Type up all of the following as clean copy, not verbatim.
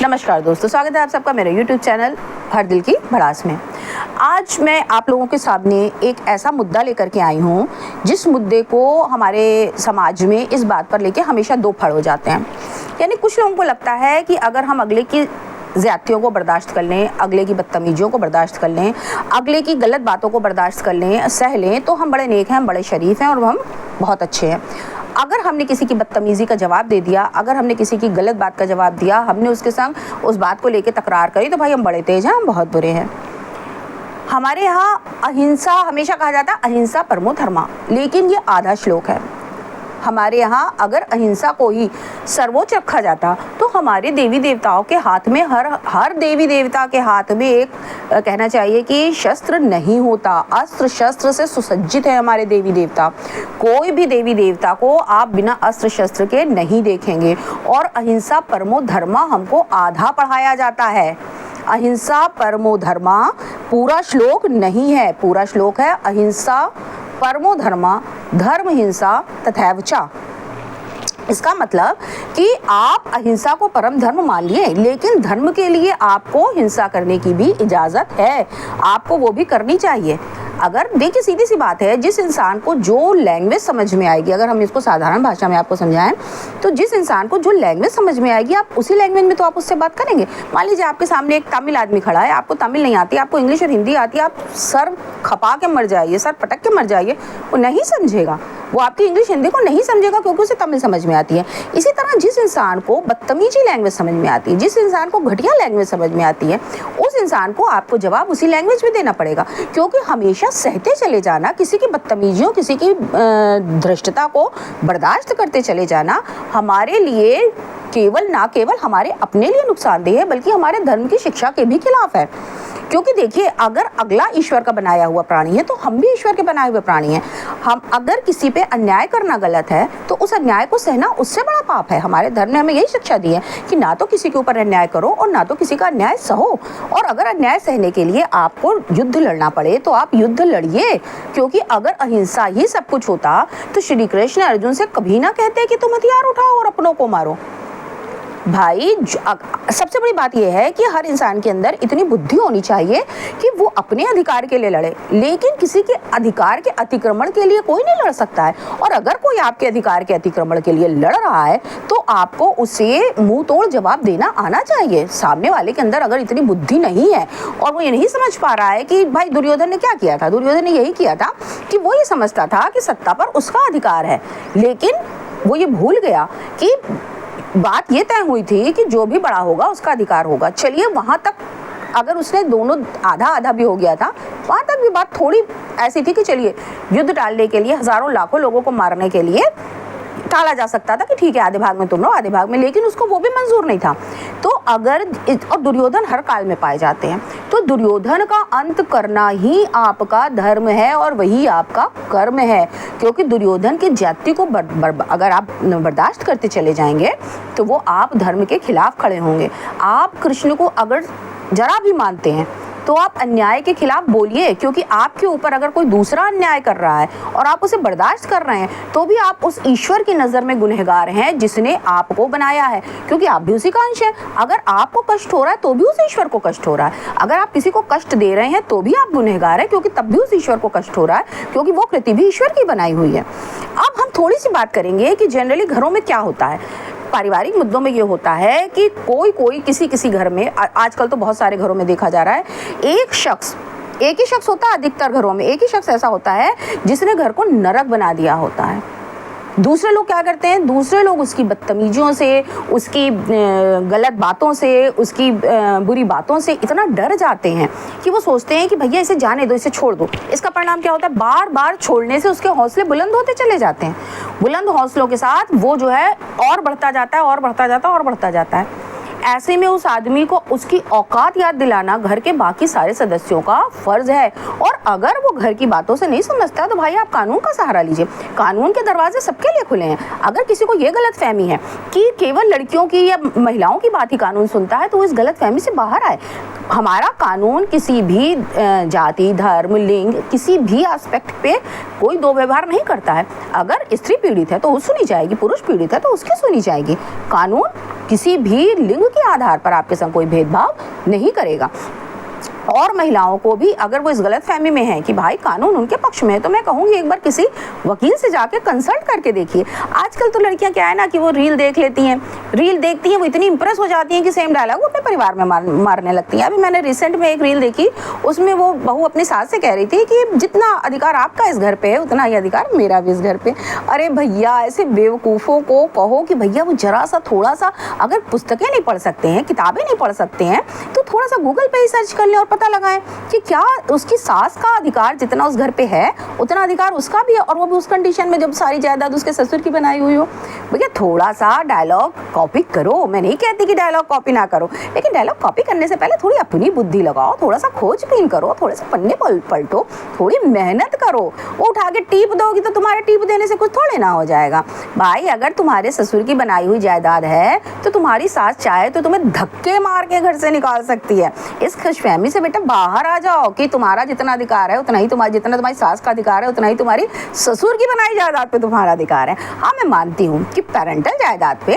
नमस्कार दोस्तों, स्वागत है आप सबका मेरे YouTube चैनल हर दिल की भड़ास में। आज मैं आप लोगों के सामने एक ऐसा मुद्दा लेकर के आई हूँ जिस मुद्दे को हमारे समाज में इस बात पर लेके हमेशा दो फड़ हो जाते हैं। यानी कुछ लोगों को लगता है कि अगर हम अगले की ज़्यादतियों को बर्दाश्त कर लें, अगले की बदतमीजियों को बर्दाश्त कर लें, अगले की गलत बातों को बर्दाश्त कर लें, सह लें, तो हम बड़े नेक हैं, हम बड़े शरीफ हैं और हम बहुत अच्छे हैं। अगर हमने किसी की बदतमीज़ी का जवाब दे दिया, अगर हमने किसी की गलत बात का जवाब दिया, हमने उसके संग उस बात को लेकर तकरार करी, तो भाई हम बड़े तेज हैं, हम बहुत बुरे हैं। हमारे यहाँ अहिंसा हमेशा कहा जाता है, अहिंसा परमो धर्मा, लेकिन ये आधा श्लोक है। हमारे यहाँ अगर अहिंसा को ही सर्वोच्च रखा जाता तो हमारे देवी देवताओं के हाथ में हर देवी देवता के हाथ में एक कहना चाहिए कि शस्त्र नहीं होता। अस्त्र शस्त्र से सुसज्जित है हमारे देवी देवता। कोई भी देवी देवता को आप बिना अस्त्र शस्त्र के नहीं देखेंगे। और अहिंसा परमो धर्मा हमको आधा पढ़ाया जाता है। अहिंसा परमो धर्मा पूरा श्लोक नहीं है, पूरा श्लोक है अहिंसा परमो धर्मा धर्म हिंसा तथैव च। इसका मतलब कि आप अहिंसा को परम धर्म मान लिए, लेकिन धर्म के लिए आपको हिंसा करने की भी इजाज़त है, आपको वो भी करनी चाहिए। अगर देखिए सीधी सी बात है, जिस इंसान को जो लैंग्वेज समझ में आएगी, अगर हम इसको साधारण भाषा में आपको समझाएं तो जिस इंसान को जो लैंग्वेज समझ में आएगी आप उसी लैंग्वेज में तो आप उससे बात करेंगे। मान लीजिए आपके सामने एक तमिल आदमी खड़ा है, आपको तमिल नहीं आती, आपको इंग्लिश और हिंदी आती है, आप सर खपा के मर जाइए, सर पटक के मर जाइए, वो नहीं समझेगा, वो आपकी इंग्लिश हिंदी को नहीं समझेगा क्योंकि उसे तमिल समझ में आती है। इसी तरह जिस इंसान को बदतमीजी लैंग्वेज समझ में आती है, जिस इंसान को घटिया लैंग्वेज समझ में आती है, उस इंसान को आपको जवाब उसी लैंग्वेज में देना पड़ेगा। क्योंकि हमेशा सहते चले जाना, किसी की बदतमीजियों, किसी की धृष्टता को बर्दाश्त करते चले जाना हमारे लिए ना केवल हमारे अपने लिए नुकसानदेह है, बल्कि हमारे धर्म की शिक्षा के भी खिलाफ है। क्योंकि देखिए, अगर अगला ईश्वर का बनाया हुआ प्राणी है तो हम भी ईश्वर के बनाए हुए प्राणी हैं। हम अगर किसी पे अन्याय करना गलत है तो उस अन्याय को सहना उससे बड़ा पाप है। हमारे धर्म ने हमें यही शिक्षा दी है कि ना तो किसी के ऊपर अन्याय करो और ना तो किसी का अन्याय सहो। और अगर अन्याय सहने के लिए आपको युद्ध लड़ना पड़े तो आप युद्ध लड़िए, क्योंकि अगर अहिंसा ही सब कुछ होता तो श्री कृष्ण अर्जुन से कभी ना कहते कि तुम हथियार उठाओ और अपनों को मारो। भाई सबसे बड़ी बात यह है कि हर इंसान के अंदर इतनी बुद्धि होनी चाहिए कि वो अपने अधिकार के लिए लड़े, लेकिन किसी के अधिकार के अतिक्रमण के लिए कोई नहीं लड़ सकता है। और अगर कोई आपके अधिकार के अतिक्रमण के लिए लड़ रहा है तो आपको उसे मुंह तोड़ जवाब देना आना चाहिए। सामने वाले के अंदर अगर इतनी बुद्धि नहीं है और वो ये नहीं समझ पा रहा है कि भाई दुर्योधन ने क्या किया था, दुर्योधन ने यही किया था कि वो ये समझता था कि सत्ता पर उसका अधिकार है, लेकिन वो ये भूल गया कि बात ये तय हुई थी कि जो भी बड़ा होगा उसका अधिकार होगा। चलिए वहां तक अगर उसने दोनों आधा आधा भी हो गया था, वहां तक भी बात थोड़ी ऐसी थी कि चलिए युद्ध टालने के लिए, हजारों लाखों लोगों को मारने के लिए टाला जा सकता था कि ठीक है आधे भाग में तुम रहो, आधे भाग में, लेकिन उसको वो भी मंजूर नहीं था। तो अगर और दुर्योधन हर काल में पाए जाते हैं, तो दुर्योधन का अंत करना ही आपका धर्म है और वही आपका कर्म है। क्योंकि दुर्योधन की जाति को अगर आप बर्दाश्त करते चले जाएंगे तो वो आप धर्म के खिलाफ खड़े होंगे। आप कृष्ण को अगर जरा भी मानते हैं तो आप अन्याय के खिलाफ बोलिए, क्योंकि आपके ऊपर अगर कोई दूसरा अन्याय कर रहा है और आप उसे बर्दाश्त कर रहे हैं तो भी आप उस ईश्वर की नज़र में गुनहगार हैं जिसने आपको बनाया है, क्योंकि आप भी उसी का अंश हैं। अगर आपको कष्ट हो रहा है तो भी उस ईश्वर को कष्ट हो रहा है। अगर आप किसी को कष्ट दे रहे हैं तो भी आप गुनहगार हैं, क्योंकि तब भी उस ईश्वर को कष्ट हो रहा है, क्योंकि वो कृति भी ईश्वर की बनाई हुई है। अब हम थोड़ी सी बात करेंगे कि जनरली घरों में क्या होता है। पारिवारिक मुद्दों में ये होता है कि कोई किसी घर में, आजकल तो बहुत सारे घरों में देखा जा रहा है, एक ही शख्स होता है। अधिकतर घरों में एक ही शख्स ऐसा होता है जिसने घर को नरक बना दिया होता है। दूसरे लोग क्या करते हैं, दूसरे लोग उसकी बदतमीजियों से, उसकी गलत बातों से, उसकी बुरी बातों से इतना डर जाते हैं कि वो सोचते हैं कि भैया इसे जाने दो, इसे छोड़ दो। इसका परिणाम क्या होता है, बार बार छोड़ने से उसके हौसले बुलंद होते चले जाते हैं। बुलंद हौसलों के साथ वो जो है और बढ़ता जाता है और बढ़ता जाता है और बढ़ता जाता है। ऐसे में उस आदमी को उसकी औकात याद दिलाना घर के बाकी सारे सदस्यों का फर्ज है। और अगर वो घर की बातों से नहीं समझता तो भाई आप कानून का सहारा लीजिए। कानून के दरवाजे सबके लिए खुले हैं। अगर किसी को ये गलत फहमी है कि केवल लड़कियों की या महिलाओं की बात ही कानून सुनता है तो वो इस गलत फहमी से बाहर आए। हमारा कानून किसी भी जाति, धर्म, लिंग, किसी भी एस्पेक्ट पे कोई दो व्यवहार नहीं करता है। अगर स्त्री पीड़ित है तो वो सुनी जाएगी, पुरुष पीड़ित है तो उसकी सुनी जाएगी। कानून किसी भी लिंग के आधार पर आपके संग कोई भेदभाव नहीं करेगा। और महिलाओं को भी अगर वो इस गलतफहमी में है कि भाई कानून उनके पक्ष में है, तो मैं कहूँगी एक बार किसी वकील से जाके कंसल्ट करके देखिए। आजकल तो लड़कियां क्या है ना कि वो रील देख लेती हैं, रील देखती हैं, वो इतनी इंप्रेस हो जाती हैं कि सेम डायलॉग वो अपने परिवार में मारने लगती हैं। अभी मैंने रिसेंट में एक रील देखी, उसमें वो बहू अपनी सास से कह रही थी कि जितना अधिकार आपका इस घर पे है उतना ही अधिकार मेरा भी इस घर पे। अरे भैया, ऐसे बेवकूफ़ों को कहो कि भैया वो जरा सा थोड़ा सा अगर पुस्तकें नहीं पढ़ सकते हैं, किताबें नहीं पढ़ सकते हैं, तो थोड़ा सा गूगल पे ही सर्च कर लें और पता लगाएं कि क्या उसकी सास का अधिकार जितना उस घर पे है उतना अधिकार उसका भी है, और वो भी उस कंडीशन में जब सारी जायदाद उसके ससुर की बनाई हुई हो। भैया थोड़ा सा डायलॉग कॉपी करो, मैं नहीं कहती कि डायलॉग कॉपी ना करो, लेकिन डायलॉग कॉपी करने से पहले थोड़ी अपनी बुद्धि लगाओ, थोड़ा सा खोजबीन करो, थोड़े से पन्ने पलटो, थोड़ी मेहनत करो। वो उठा के टीप दोगी तो तुम्हारे टीप देने से कुछ थोड़े ना हो जाएगा। भाई अगर तुम्हारे ससुर की बनाई हुई जायदाद है तो तुम्हारी सास चाहे तो तुम्हें धक्के मार के घर से निकाल सकती है। इस खुशफहमी से बेटा बाहर आ जाओ कि तुम्हारा जितना अधिकार है उतना ही जितना तुम्हारी सास का अधिकार है उतना ही तुम्हारी ससुर की बनाई जायदाद पे तुम्हारा अधिकार है। हाँ, मैं मानती हूँ कि पेरेंटल जायदाद पे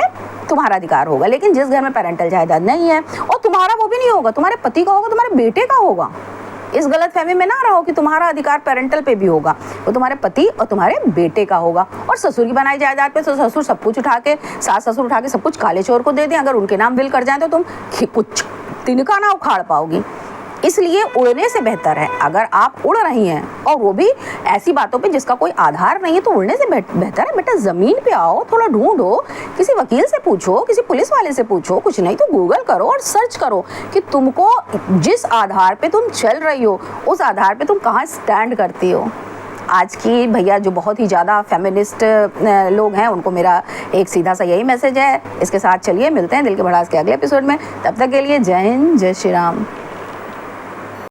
तुम्हारा अधिकार होगा, लेकिन जिस घर में पेरेंटल जायदाद नहीं है, और तुम्हारा वो भी नहीं होगा, तुम्हारे पति का होगा, तुम्हारे बेटे का होगा। इस गलतफहमी में ना रहो कि तुम्हारा अधिकार पेरेंटल पे भी होगा, वो तुम्हारे पति और तुम्हारे बेटे का होगा। और ससुर की बनाई जायदाद पे तो ससुर सब कुछ उठा के, सास ससुर उठा के सब कुछ काले चोर को दे दें, अगर उनके नाम विल कर जाए तो तुम कुछ तिनका ना उखाड़ पाओगी। इसलिए उड़ने से बेहतर है, अगर आप उड़ रही हैं और वो भी ऐसी बातों पे जिसका कोई आधार नहीं है, तो उड़ने से बेहतर है बेटा ज़मीन पे आओ, थोड़ा ढूंढो, किसी वकील से पूछो, किसी पुलिस वाले से पूछो, कुछ नहीं तो गूगल करो और सर्च करो कि तुमको जिस आधार पे तुम चल रही हो उस आधार पे तुम कहाँ स्टैंड करती हो। आज की भैया जो बहुत ही ज़्यादा फेमिनिस्ट लोग हैं उनको मेरा एक सीधा सा यही मैसेज है। इसके साथ चलिए मिलते हैं दिल के भड़ास के अगले एपिसोड में, तब तक के लिए जय हिंद, जय श्री राम।